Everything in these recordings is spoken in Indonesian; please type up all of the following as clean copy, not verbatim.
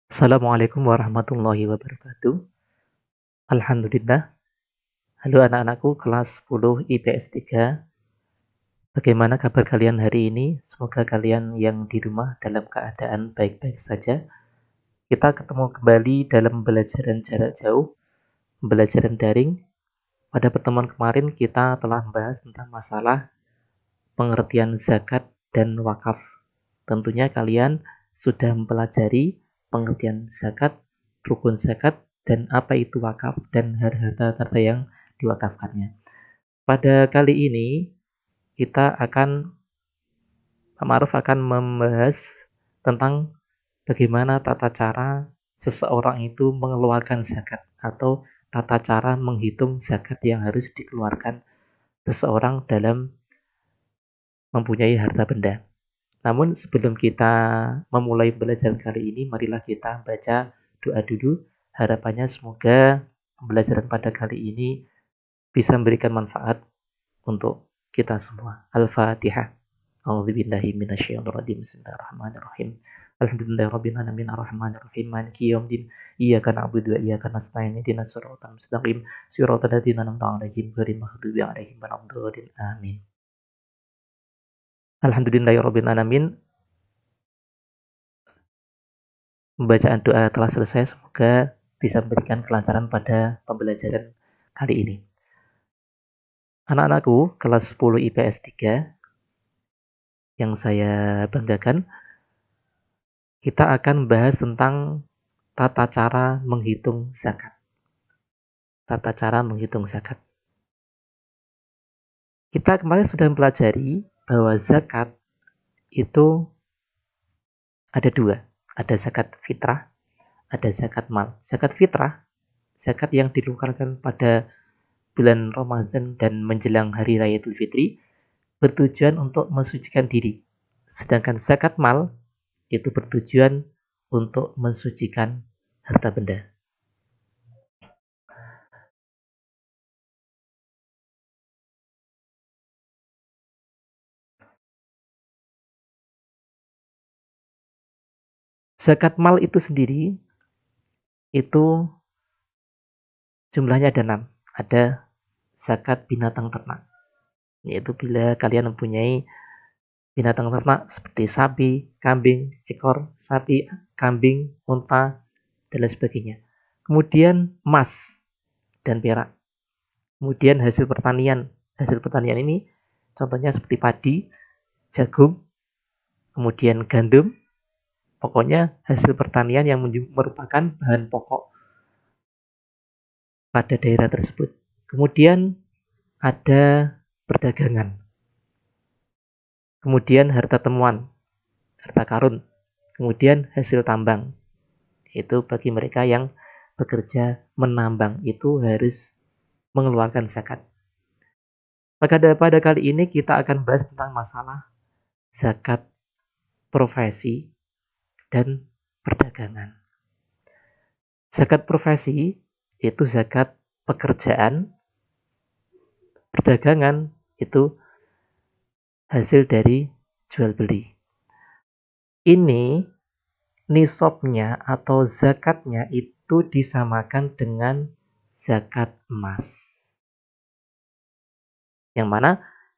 Assalamualaikum warahmatullahi wabarakatuh. Alhamdulillah. Halo anak-anakku kelas 10 IPS 3. Bagaimana kabar kalian hari ini? Semoga kalian yang di rumah dalam keadaan baik-baik saja. Kita ketemu kembali dalam pembelajaran jarak jauh, pembelajaran daring. Pada pertemuan kemarin kita telah membahas tentang masalah pengertian zakat dan wakaf. Tentunya kalian sudah mempelajari pengertian zakat, rukun zakat, dan apa itu wakaf dan harta-harta yang diwakafkannya. Pada kali ini kita akan Pak Ma'ruf akan membahas tentang bagaimana tata cara seseorang itu mengeluarkan zakat atau tata cara menghitung zakat yang harus dikeluarkan seseorang dalam mempunyai harta benda. Namun sebelum kita memulai belajar kali ini, marilah kita baca doa dulu. Harapannya semoga pembelajaran pada kali ini bisa memberikan manfaat untuk kita semua. Al-Fatihah. A'udzubillahi minasyaitonirrajim. Bismillahirrahmanirrahim. Alhamdulillahirabbil alamin arrahmanir rahim maliki yaumiddin. Iyyaka na'budu wa iyyaka nasta'in ihdinas siratal mustaqim siratal ladzina an'amta 'alaihim ghairil maghdubi 'alaihim waladdallin. Amin. Alhamdulillahirabbil alamin. Pembacaan doa telah selesai, semoga bisa memberikan kelancaran pada pembelajaran kali ini. Anak-anakku kelas 10 IPS 3 yang saya banggakan, kita akan membahas tentang tata cara menghitung zakat. Tata cara menghitung zakat. Kita kemarin sudah mempelajari bahwa zakat itu ada dua. Ada zakat fitrah, ada zakat mal. Zakat fitrah, zakat yang dikeluarkan pada bulan Ramadan dan menjelang Hari Raya Idul Fitri, bertujuan untuk mensucikan diri. Sedangkan zakat mal itu bertujuan untuk mensucikan harta benda. Zakat mal itu sendiri itu jumlahnya ada 6. Ada zakat binatang ternak, yaitu bila kalian mempunyai binatang ternak seperti sapi, kambing, ekor sapi, kambing, unta, dan lain sebagainya. Kemudian emas dan perak. Kemudian hasil pertanian. Hasil pertanian ini contohnya seperti padi, jagung, kemudian gandum. Pokoknya hasil pertanian yang merupakan bahan pokok pada daerah tersebut. Kemudian ada perdagangan. Kemudian harta temuan, harta karun. Kemudian hasil tambang. Itu bagi mereka yang bekerja menambang itu harus mengeluarkan zakat. Maka pada kali ini kita akan bahas tentang masalah zakat profesi dan perdagangan. Zakat profesi itu zakat pekerjaan, perdagangan itu hasil dari jual beli. Ini nisabnya atau zakatnya itu disamakan dengan zakat emas. Yang mana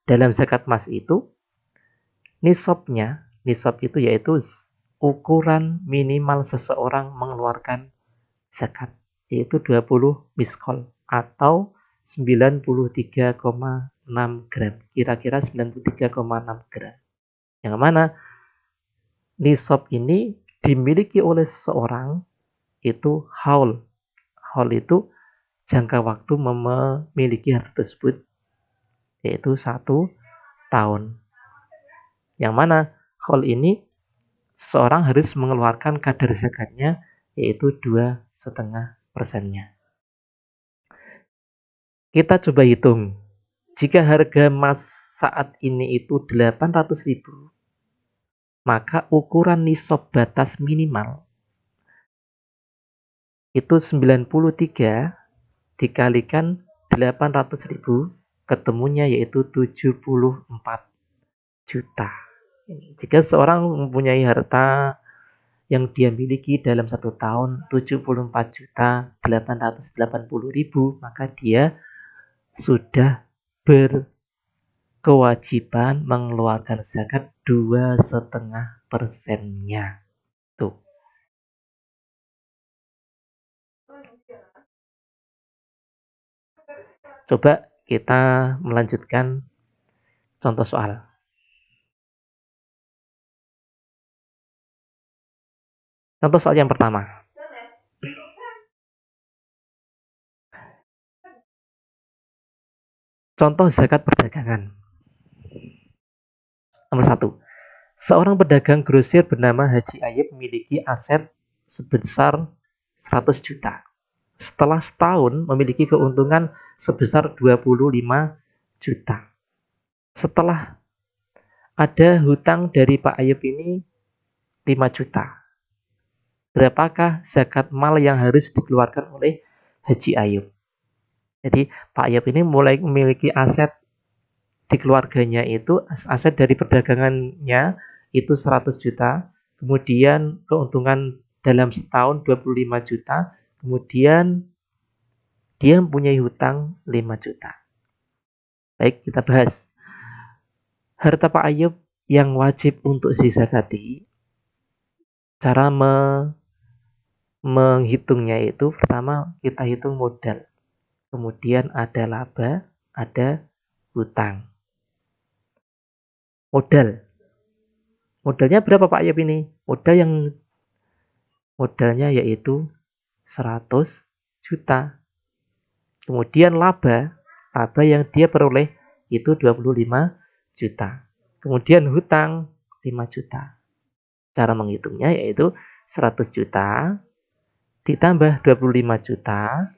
dalam zakat emas itu nisab itu yaitu ukuran minimal seseorang mengeluarkan zakat, yaitu 20 miskol atau 93,6 gram. Kira-kira 93,6 gram. Yang mana nisab ini dimiliki oleh seseorang itu haul. Haul itu jangka waktu memiliki harta tersebut, yaitu 1 tahun. Yang mana haul ini seorang harus mengeluarkan kadar zakatnya, yaitu 2,5%-nya. Kita coba hitung. Jika harga emas saat ini itu 800.000, maka ukuran nisab batas minimal itu 93 dikalikan 800.000, ketemunya yaitu 74 juta. Jika seorang mempunyai harta yang dia miliki dalam 1 tahun 74.880.000, maka dia sudah berkewajiban mengeluarkan zakat 2,5%-nya. Tuh. Coba kita melanjutkan contoh soal. Contoh soal yang pertama. Contoh zakat perdagangan. Nomor 1. Seorang pedagang grosir bernama Haji Ayub memiliki aset sebesar 100 juta. Setelah setahun memiliki keuntungan sebesar 25 juta. Setelah ada hutang dari Pak Ayub ini 5 juta. Berapakah zakat mal yang harus dikeluarkan oleh Haji Ayub? Jadi Pak Ayub ini mulai memiliki aset di keluarganya itu, aset dari perdagangannya itu 100 juta, kemudian keuntungan dalam setahun 25 juta, kemudian dia mempunyai hutang 5 juta. Baik, kita bahas. Harta Pak Ayub yang wajib untuk dizakati, cara menghitungnya itu pertama kita hitung modal, kemudian ada laba, ada hutang. Modalnya berapa Pak Ayub ini? Modalnya yaitu 100 juta. Kemudian laba yang dia peroleh itu 25 juta. Kemudian hutang 5 juta. Cara menghitungnya yaitu 100 juta ditambah 25 juta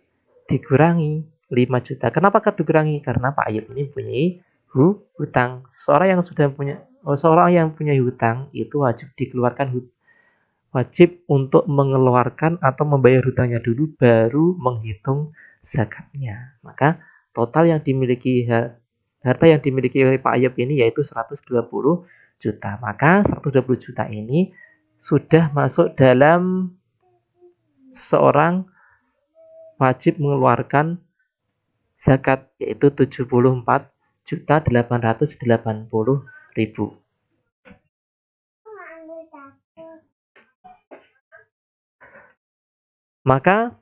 dikurangi 5 juta. Kenapa dikurangi? Karena Pak Ayub ini mempunyai hutang. Seorang yang punya hutang itu wajib untuk mengeluarkan atau membayar hutangnya dulu baru menghitung zakatnya. Maka total yang dimiliki harta yang dimiliki oleh Pak Ayub ini yaitu 120 juta. Maka 120 juta ini sudah masuk dalam seorang wajib mengeluarkan zakat yaitu 74.880.000. Maka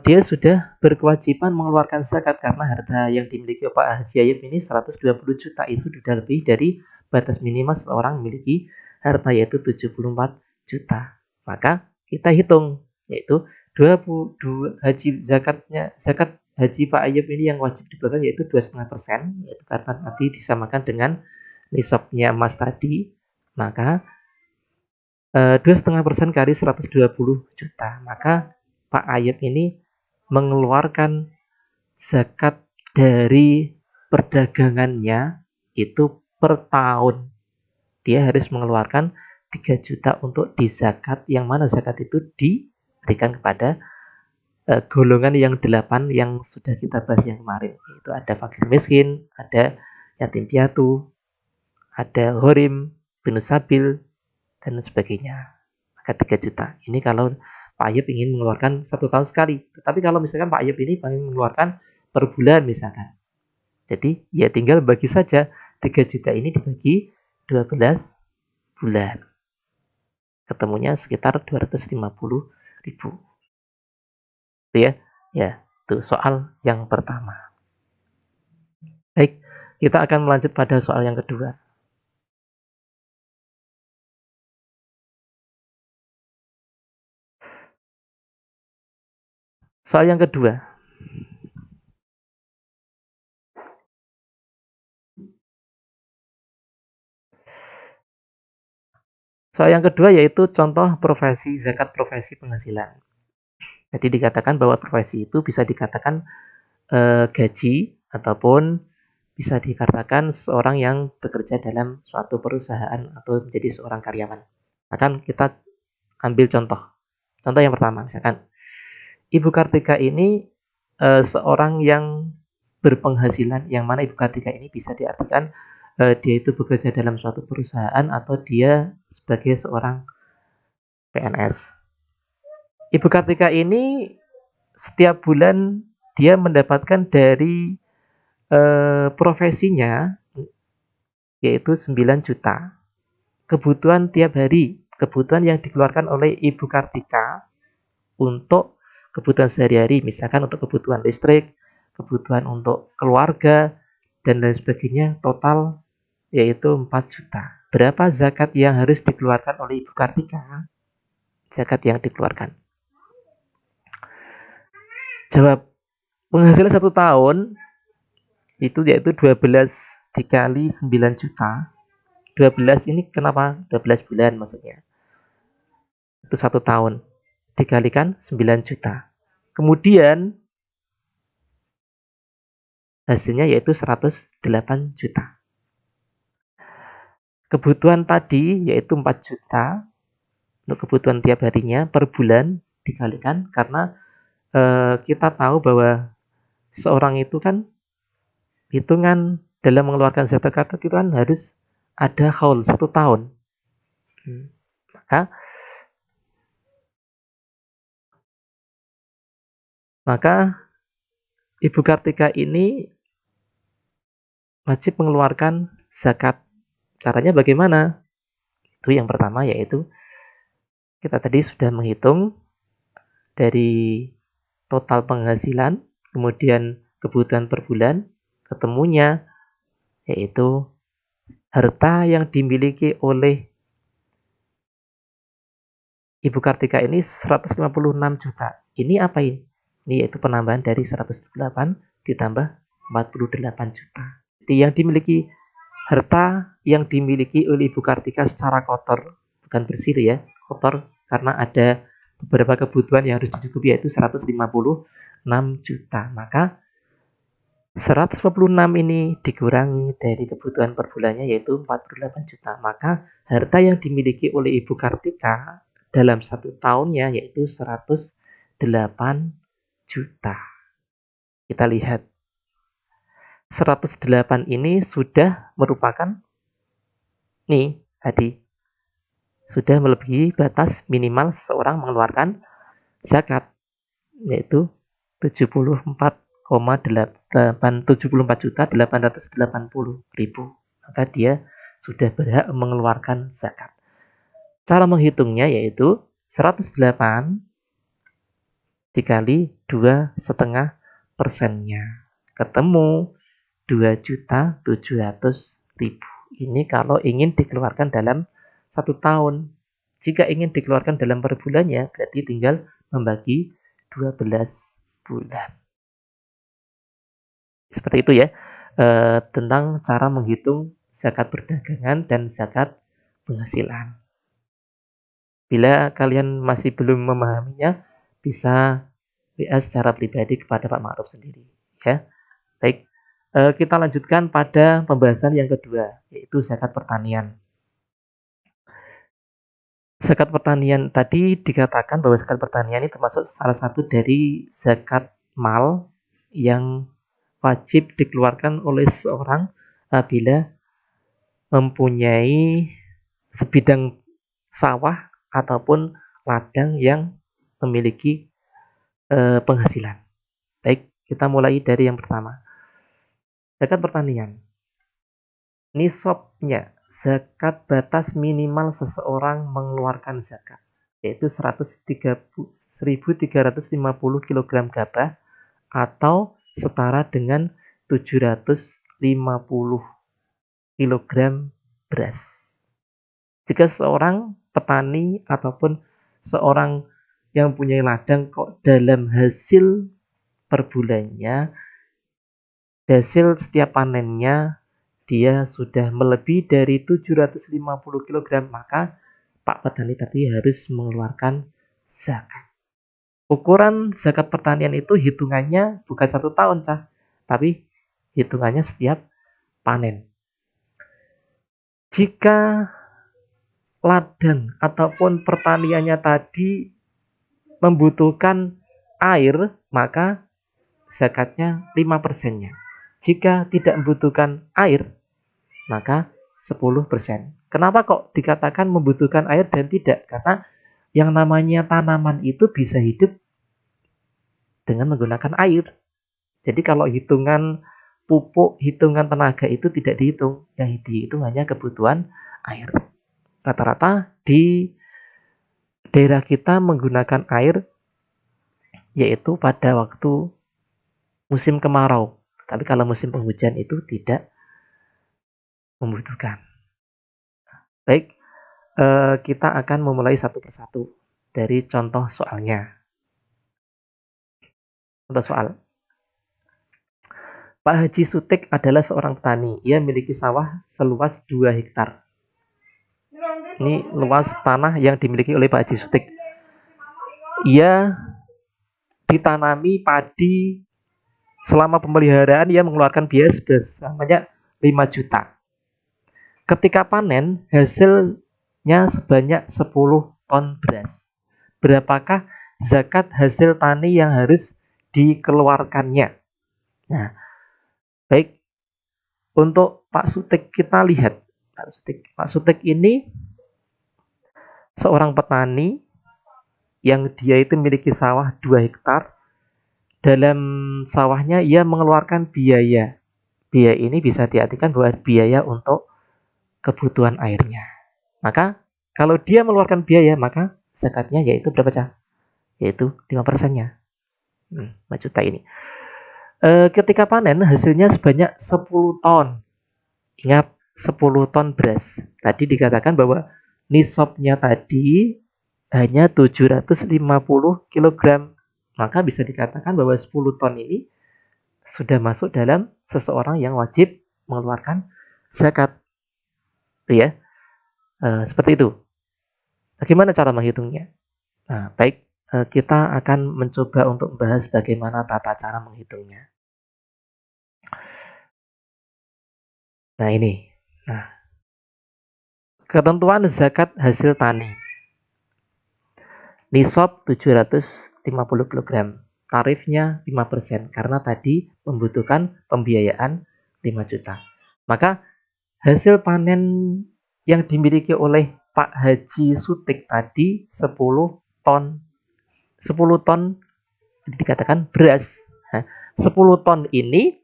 dia sudah berkewajiban mengeluarkan zakat karena harta yang dimiliki Pak Haji Ayub ini 120 juta itu sudah lebih dari batas minimal seorang memiliki harta yaitu 74 juta. Maka kita hitung yaitu 22 zakat Haji Pak Ayub ini yang wajib dikeluarkan yaitu 2,5%, yaitu karena nanti disamakan dengan nisabnya emas tadi. Maka 2,5% kali 120 juta. Maka Pak Ayub ini mengeluarkan zakat dari perdagangannya itu per tahun. Dia harus mengeluarkan 3 juta untuk dizakat, yang mana zakat itu diberikan kepada golongan yang 8 yang sudah kita bahas yang kemarin. Itu ada fakir miskin, ada yatim piatu, ada gharim, binus sabil, dan sebagainya. Maka 3 juta. Ini kalau Pak Ayub ingin mengeluarkan 1 tahun sekali. Tetapi kalau misalkan Pak Ayub ini ingin mengeluarkan per bulan misalkan. Jadi ya tinggal bagi saja 3 juta ini dibagi 12 bulan. Ketemunya sekitar 250.000. Itu ya. Ya, itu soal yang pertama. Baik, kita akan melanjut pada soal yang kedua. Soal yang kedua. Soal yang kedua yaitu contoh profesi zakat profesi penghasilan. Jadi dikatakan bahwa profesi itu bisa dikatakan gaji ataupun bisa dikatakan seorang yang bekerja dalam suatu perusahaan atau menjadi seorang karyawan. Akan kita ambil contoh. Contoh yang pertama misalkan Ibu Kartika ini seorang yang berpenghasilan, yang mana Ibu Kartika ini bisa diartikan dia itu bekerja dalam suatu perusahaan atau dia sebagai seorang PNS. Ibu Kartika ini setiap bulan dia mendapatkan dari profesinya yaitu 9 juta. Kebutuhan tiap hari, kebutuhan yang dikeluarkan oleh Ibu Kartika untuk kebutuhan sehari-hari, misalkan untuk kebutuhan listrik, kebutuhan untuk keluarga, dan lain sebagainya, total yaitu 4 juta. Berapa zakat yang harus dikeluarkan oleh Ibu Kartika? Zakat yang dikeluarkan. Jawab, penghasilan 1 tahun itu yaitu 12 dikali 9 juta. 12 ini kenapa? 12 bulan maksudnya. Itu 1 tahun. Dikalikan 9 juta. Kemudian hasilnya yaitu 108 juta. Kebutuhan tadi yaitu 4 juta untuk kebutuhan tiap harinya per bulan dikalikan karena kita tahu bahwa seorang itu kan hitungan dalam mengeluarkan zakat itu kan harus ada haul 1 tahun. Maka Ibu Kartika ini wajib mengeluarkan zakat. Caranya bagaimana? Itu yang pertama yaitu kita tadi sudah menghitung dari total penghasilan, kemudian kebutuhan per bulan, ketemunya yaitu harta yang dimiliki oleh Ibu Kartika ini 156 juta. Ini apa ini? Ini yaitu penambahan dari 108 ditambah 48 juta. Jadi yang dimiliki harta yang dimiliki oleh Ibu Kartika secara kotor, bukan bersih ya, kotor karena ada beberapa kebutuhan yang harus dicukupi yaitu 156 juta. Maka 156 ini dikurangi dari kebutuhan per bulannya yaitu 48 juta. Maka harta yang dimiliki oleh Ibu Kartika dalam 1 tahunnya yaitu 108 juta. Kita lihat 108 ini sudah merupakan nih tadi sudah melebihi batas minimal seorang mengeluarkan zakat yaitu 74,874.880.000. Maka dia sudah berhak mengeluarkan zakat. Cara menghitungnya yaitu 108 dikali 2,5%-nya. Ketemu 2.700.000. Ini kalau ingin dikeluarkan dalam 1 tahun. Jika ingin dikeluarkan dalam per bulannya, berarti tinggal membagi 12 bulan. Seperti itu ya, tentang cara menghitung zakat perdagangan dan zakat penghasilan. Bila kalian masih belum memahaminya, bisa WA secara pribadi kepada Pak Ma'ruf sendiri. Ya, baik. Kita lanjutkan pada pembahasan yang kedua, yaitu zakat pertanian. Zakat pertanian tadi dikatakan bahwa zakat pertanian ini termasuk salah satu dari zakat mal yang wajib dikeluarkan oleh seorang apabila mempunyai sebidang sawah ataupun ladang yang memiliki penghasilan. Baik, kita mulai dari yang pertama. Zakat pertanian. Nisabnya, zakat batas minimal seseorang mengeluarkan zakat, yaitu 1.350 kg gabah atau setara dengan 750 kg beras. Jika seorang petani ataupun seorang yang punya ladang kok dalam hasil per bulannya, hasil setiap panennya dia sudah melebihi dari 750 kg, maka Pak petani tadi harus mengeluarkan zakat. Ukuran zakat pertanian itu hitungannya bukan 1 tahun, tapi hitungannya setiap panen. Jika ladang ataupun pertaniannya tadi membutuhkan air, maka zakatnya 5%-nya. Jika tidak membutuhkan air, maka 10%. Kenapa kok dikatakan membutuhkan air dan tidak? Karena Yang namanya tanaman itu bisa hidup dengan menggunakan air. Jadi kalau hitungan pupuk, hitungan tenaga itu tidak dihitung. Yang dihitung hanya kebutuhan air. Rata-rata di daerah kita menggunakan air yaitu pada waktu musim kemarau. Tapi kalau musim penghujan itu tidak membutuhkan. Baik, kita akan memulai satu persatu dari contoh soalnya. Contoh soal. Pak Haji Sutik adalah seorang petani. Ia memiliki sawah seluas 2 hektar. Ini luas tanah yang dimiliki oleh Pak Haji Sutik. Ia ditanami padi. Selama pemeliharaan ia mengeluarkan biaya sebanyak 5 juta. Ketika panen, hasilnya sebanyak 10 ton beras. Berapakah zakat hasil tani yang harus dikeluarkannya? Nah, baik. Untuk Pak Sutik kita lihat. Pak Sutik ini seorang petani yang dia itu memiliki sawah 2 hektar. Dalam sawahnya ia mengeluarkan biaya. Biaya ini bisa diartikan bahwa biaya untuk kebutuhan airnya. Maka kalau dia mengeluarkan biaya, maka zakatnya yaitu berapa, Cah? Yaitu 5%-nya. 5 juta ini. Ketika panen hasilnya sebanyak 10 ton. Ingat, 10 ton beras. Tadi dikatakan bahwa nisabnya tadi hanya 750 kg. Maka bisa dikatakan bahwa 10 ton ini sudah masuk dalam seseorang yang wajib mengeluarkan zakat. Itu ya. Seperti itu. Bagaimana cara menghitungnya? Nah, baik, kita akan mencoba untuk membahas bagaimana tata cara menghitungnya. Nah, ini. Nah, ketentuan zakat hasil tani. Nisab 750 kg. Tarifnya 5% karena tadi membutuhkan pembiayaan 5 juta. Maka hasil panen yang dimiliki oleh Pak Haji Sutik tadi 10 ton. 10 ton dikatakan beras. Nah, 10 ton ini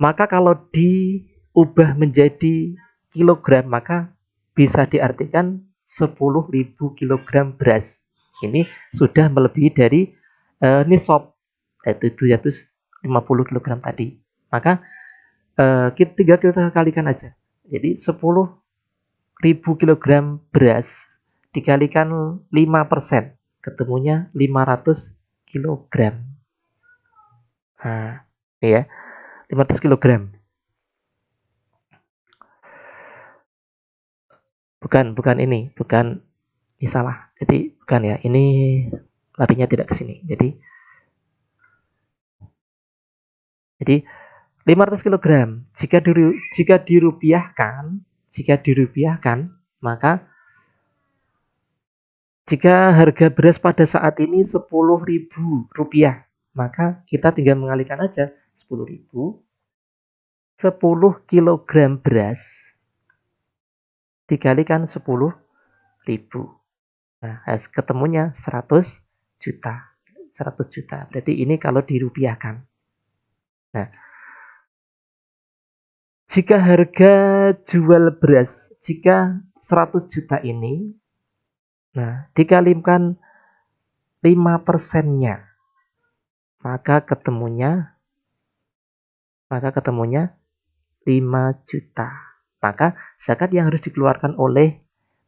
maka kalau diubah menjadi kilogram maka bisa diartikan 10.000 kilogram beras. Ini sudah melebihi dari nisab, yaitu 750 kilogram tadi. Maka tinggal kita kalikan aja. Jadi 10.000 kilogram beras dikalikan 5%, ketemunya 500 kilogram. Nah, ini ya, 500 kilogram. Bukan ini, bukan ini salah. Jadi bukan ya, ini larinya tidak ke sini. Jadi 500 kilogram. Jika dirupiahkan, maka jika harga beras pada saat ini 10.000 rupiah, maka kita tinggal mengalihkan aja 10.000, 10 kilogram beras dikalikan 10.000. Nah, ketemunya 100 juta. 100 juta. Berarti ini kalau dirupiahkan. Nah, jika harga jual beras, jika 100 juta ini, nah, dikalikan 5%-nya, maka ketemunya 5 juta. Maka zakat yang harus dikeluarkan oleh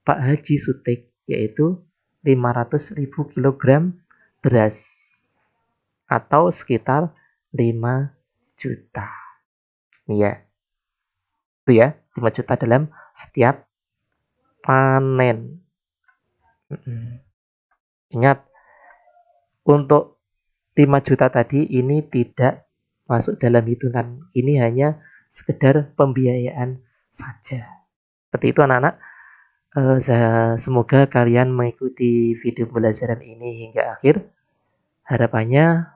Pak Haji Sutik yaitu 500.000 kilogram beras atau sekitar 5 juta. Ini ya. Itu ya, 5 juta dalam setiap panen. Ingat, untuk 5 juta tadi ini tidak masuk dalam hitungan. Ini hanya sekedar pembiayaan saja. Seperti itu anak-anak. Semoga kalian mengikuti video pembelajaran ini hingga akhir. Harapannya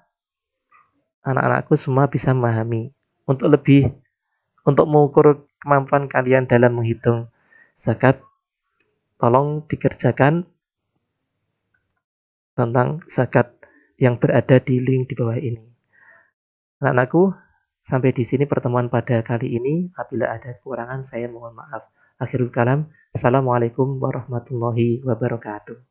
anak-anakku semua bisa memahami. Untuk mengukur kemampuan kalian dalam menghitung zakat, tolong dikerjakan tentang zakat yang berada di link di bawah ini. Anak-anakku, sampai di sini pertemuan pada kali ini. Apabila ada kekurangan, saya mohon maaf. Akhirul kalam. Assalamualaikum warahmatullahi wabarakatuh.